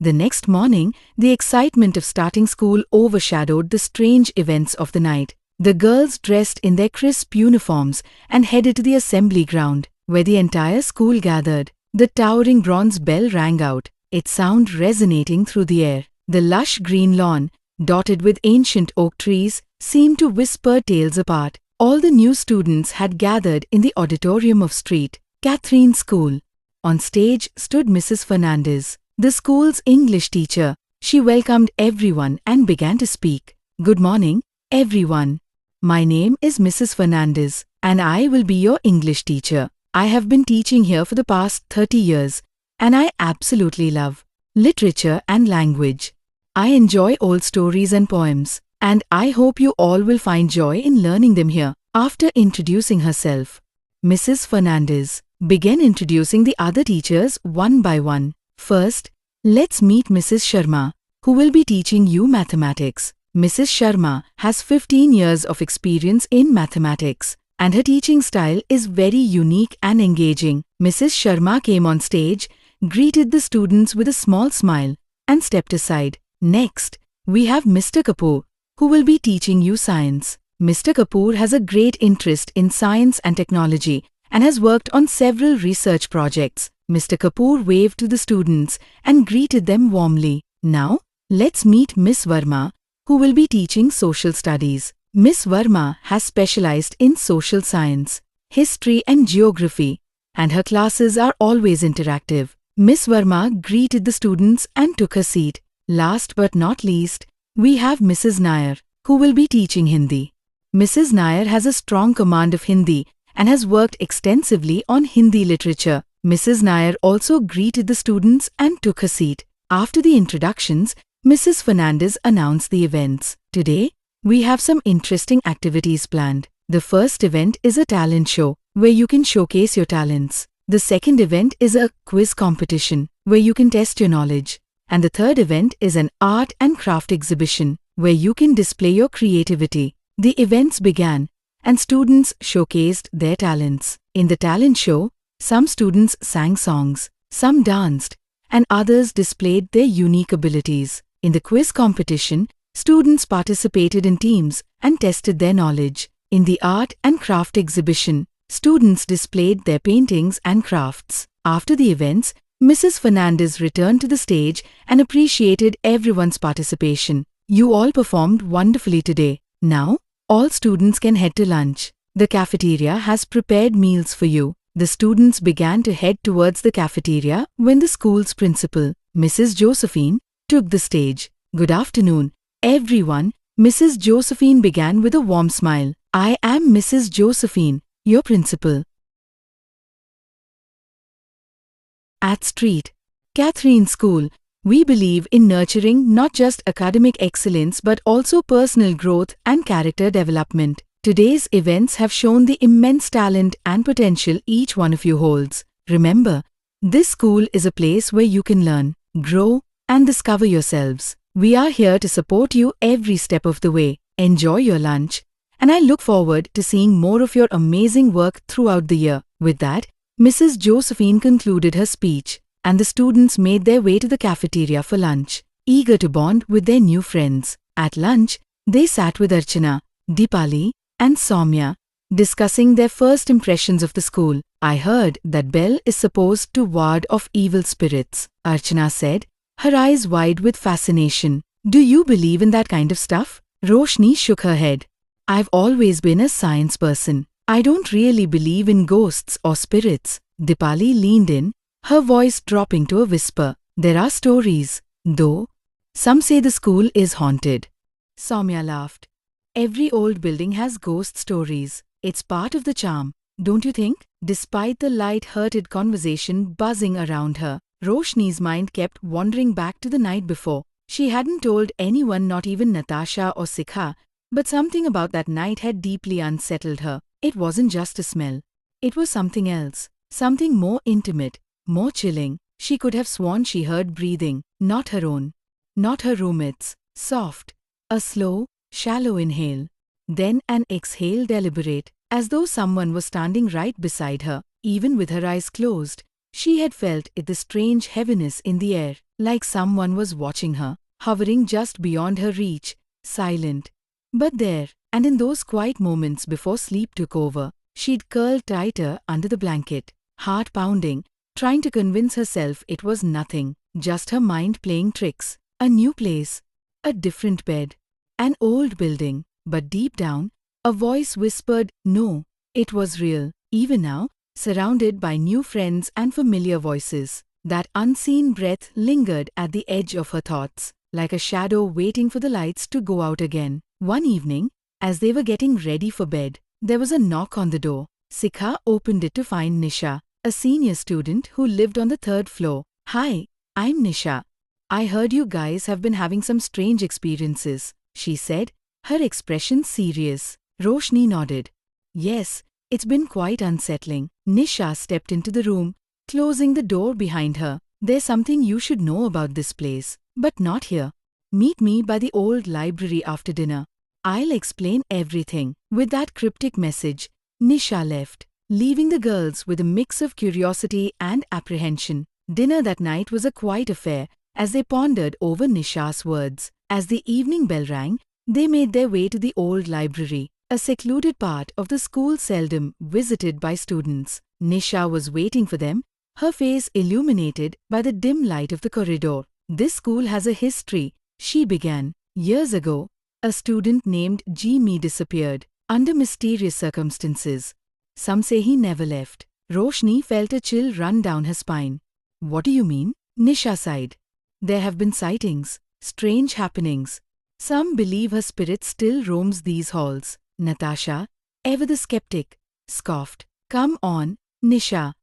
The next morning, the excitement of starting school overshadowed the strange events of the night. The girls dressed in their crisp uniforms and headed to the assembly ground, where the entire school gathered. The towering bronze bell rang out, its sound resonating through the air. The lush green lawn, dotted with ancient oak trees, seemed to whisper tales apart. All the new students had gathered in the auditorium of St. Catherine School. On stage stood Mrs. Fernandez, the school's English teacher. She welcomed everyone and began to speak. "Good morning, everyone. My name is Mrs. Fernandez, and I will be your English teacher. I have been teaching here for the past 30 years, and I absolutely love literature and language. I enjoy old stories and poems, and I hope you all will find joy in learning them here." After introducing herself, Mrs. Fernandez began introducing the other teachers one by one. "First, let's meet Mrs. Sharma, who will be teaching you mathematics." Mrs. Sharma has 15 years of experience in mathematics, and her teaching style is very unique and engaging. Mrs. Sharma came on stage, greeted the students with a small smile, and stepped aside. Next, we have Mr. Kapoor, who will be teaching you science. Mr. Kapoor has a great interest in science and technology and has worked on several research projects. Mr. Kapoor waved to the students and greeted them warmly. Now, let's meet Miss Verma, who will be teaching social studies. Miss Verma has specialized in social science, history and geography, and her classes are always interactive. Miss Verma greeted the students and took her seat. Last but not least, we have Mrs. Nair, who will be teaching Hindi. Mrs. Nair has a strong command of Hindi and has worked extensively on Hindi literature. Mrs. Nair also greeted the students and took her seat. After the introductions, Mrs. Fernandez announced the events. Today, we have some interesting activities planned. The first event is a talent show, where you can showcase your talents. The second event is a quiz competition, where you can test your knowledge. And the third event is an art and craft exhibition, where you can display your creativity. The events began, and students showcased their talents. In the talent show, some students sang songs, some danced, and others displayed their unique abilities. In the quiz competition, students participated in teams and tested their knowledge. In the art and craft exhibition, students displayed their paintings and crafts. After the events, Mrs. Fernandez returned to the stage and appreciated everyone's participation. "You all performed wonderfully today. Now, all students can head to lunch. The cafeteria has prepared meals for you." The students began to head towards the cafeteria when the school's principal, Mrs. Josephine, took the stage. "Good afternoon, everyone." Mrs. Josephine began with a warm smile. "I am Mrs. Josephine, your principal. At St. Catherine School, we believe in nurturing not just academic excellence but also personal growth and character development. Today's events have shown the immense talent and potential each one of you holds. Remember, this school is a place where you can learn, grow, and discover yourselves. We are here to support you every step of the way. Enjoy your lunch, and I look forward to seeing more of your amazing work throughout the year. With that, Mrs. Josephine concluded her speech, and the students made their way to the cafeteria for lunch, eager to bond with their new friends. At lunch, they sat with Archana, Deepali, and Soumya, discussing their first impressions of the school. "I heard that bell is supposed to ward off evil spirits," Archana said, her eyes wide with fascination. "Do you believe in that kind of stuff?" Roshni shook her head. "I've always been a science person. I don't really believe in ghosts or spirits." Deepali leaned in, her voice dropping to a whisper. "There are stories, though. Some say the school is haunted." Soumya laughed. "Every old building has ghost stories. It's part of the charm, don't you think?" Despite the light-hearted conversation buzzing around her, Roshni's mind kept wandering back to the night before. She hadn't told anyone, not even Natasha or Sikha, but something about that night had deeply unsettled her. It wasn't just a smell. It was something else, something more intimate, more chilling. She could have sworn she heard breathing, not her own, not her roommate's, soft, a slow, shallow inhale, then an exhale, deliberate, as though someone was standing right beside her. Even with her eyes closed, she had felt the strange heaviness in the air. like someone was watching her, hovering just beyond her reach, silent. But there, and in those quiet moments before sleep took over, she'd curl tighter under the blanket, heart pounding, trying to convince herself it was nothing, just her mind playing tricks. A new place, a different bed, an old building, but deep down, a voice whispered, no, it was real. Even now, surrounded by new friends and familiar voices, that unseen breath lingered at the edge of her thoughts, like a shadow waiting for the lights to go out again. One evening, as they were getting ready for bed, there was a knock on the door. Sikha opened it to find Nisha, a senior student who lived on the third floor. Hi, I'm Nisha. I heard you guys have been having some strange experiences, she said, her expression serious. Roshni nodded. Yes, it's been quite unsettling. Nisha stepped into the room, closing the door behind her. There's something you should know about this place, but not here. Meet me by the old library after dinner. I'll explain everything. With that cryptic message, Nisha left, leaving the girls with a mix of curiosity and apprehension. Dinner that night was a quiet affair as they pondered over Nisha's words. As the evening bell rang, they made their way to the old library, a secluded part of the school seldom visited by students. Nisha was waiting for them, her face illuminated by the dim light of the corridor. This school has a history, she began. Years ago, a student named Jimmy disappeared, under mysterious circumstances. Some say he never left. Roshni felt a chill run down her spine. What do you mean? Nisha sighed. There have been sightings, strange happenings. Some believe her spirit still roams these halls. Natasha, ever the skeptic, scoffed. Come on, Nisha.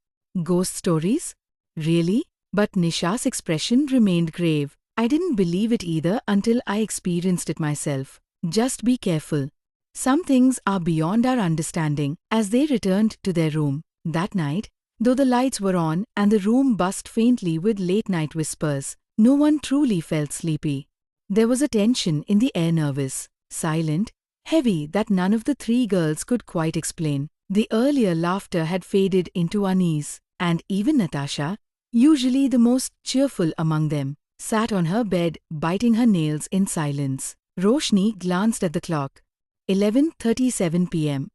Ghost stories? Really? But Nisha's expression remained grave. I didn't believe it either until I experienced it myself. Just be careful. Some things are beyond our understanding. As they returned to their room that night, though the lights were on and the room buzzed faintly with late-night whispers, no one truly felt sleepy. There was a tension in the air, nervous, silent, heavy, that none of the three girls could quite explain. The earlier laughter had faded into unease, and even Natasha, usually the most cheerful among them, sat on her bed biting her nails in silence. Roshni glanced at the clock. 11:37 p.m.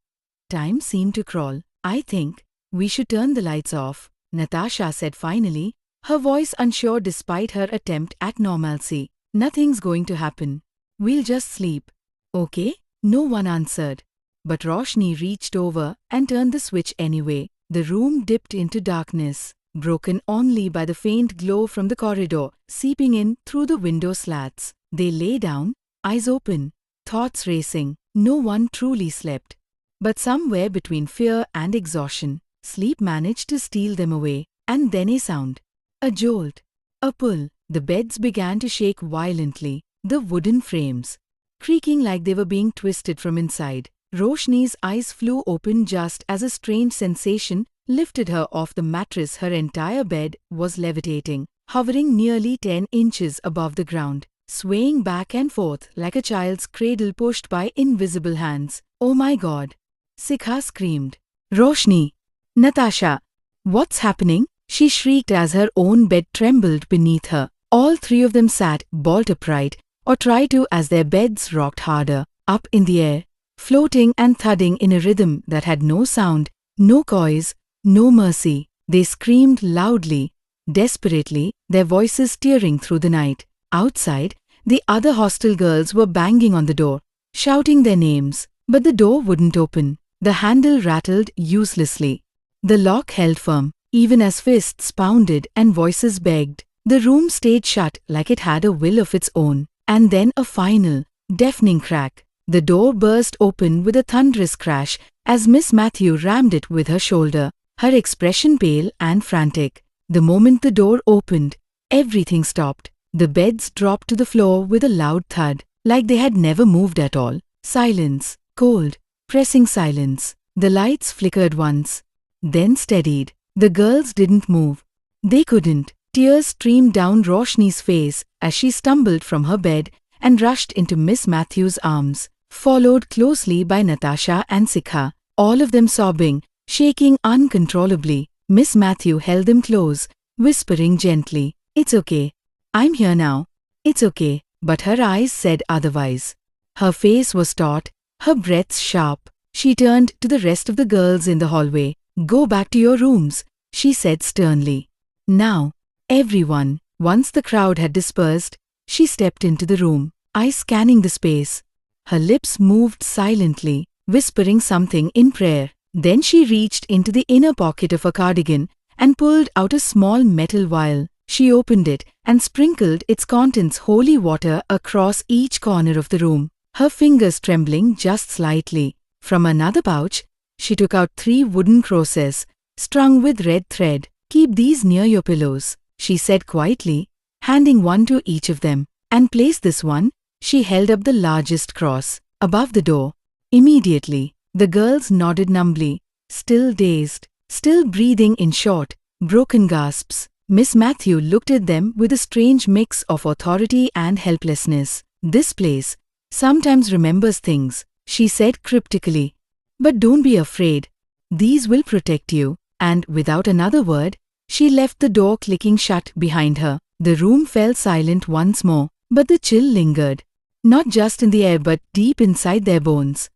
Time seemed to crawl. I think we should turn the lights off, Natasha said finally, her voice unsure despite her attempt at normalcy. Nothing's going to happen. We'll just sleep. Okay? No one answered. But Roshni reached over and turned the switch anyway. The room dipped into darkness, broken only by the faint glow from the corridor seeping in through the window slats. They lay down, eyes open, thoughts racing. No one truly slept. But somewhere between fear and exhaustion, sleep managed to steal them away. And then a sound. A jolt. A pull. The beds began to shake violently, the wooden frames creaking like they were being twisted from inside. Roshni's eyes flew open just as a strange sensation lifted her off the mattress. Her entire bed was levitating, hovering nearly 10 inches above the ground, swaying back and forth like a child's cradle pushed by invisible hands. Oh my God! Sikha screamed. Roshni! Natasha! What's happening? She shrieked as her own bed trembled beneath her. All three of them sat bolt upright, or tried to, as their beds rocked harder, up in the air, floating and thudding in a rhythm that had no sound, no poise, no mercy. They screamed loudly, desperately, their voices tearing through the night. Outside, the other hostel girls were banging on the door, shouting their names, but the door wouldn't open. The handle rattled uselessly. The lock held firm, even as fists pounded and voices begged. The room stayed shut like it had a will of its own. And then a final, deafening crack. The door burst open with a thunderous crash as Miss Matthew rammed it with her shoulder, her expression pale and frantic. The moment the door opened, everything stopped. The beds dropped to the floor with a loud thud, like they had never moved at all. Silence, cold, pressing silence. The lights flickered once, then steadied. The girls didn't move. They couldn't. Tears streamed down Roshni's face as she stumbled from her bed and rushed into Miss Matthew's arms, followed closely by Natasha and Sikha, all of them sobbing, shaking uncontrollably. Miss Matthew held them close, whispering gently, "It's okay. I'm here now. It's okay. But her eyes said otherwise. Her face was taut, her breath sharp. She turned to the rest of the girls in the hallway. Go back to your rooms, she said sternly. Now, everyone. Once the crowd had dispersed, she stepped into the room, eyes scanning the space. Her lips moved silently, whispering something in prayer. Then she reached into the inner pocket of her cardigan and pulled out a small metal vial. She opened it and sprinkled its contents holy water across each corner of the room, her fingers trembling just slightly. From another pouch, she took out 3 wooden crosses, strung with red thread. Keep these near your pillows, she said quietly, handing one to each of them. And place this one. She held up the largest cross, above the door. Immediately, the girls nodded numbly, still dazed, still breathing in short, broken gasps. Miss Matthew looked at them with a strange mix of authority and helplessness. This place sometimes remembers things, she said cryptically. But don't be afraid. These will protect you. And without another word, she left the door clicking shut behind her. The room fell silent once more, but the chill lingered. Not just in the air but deep inside their bones.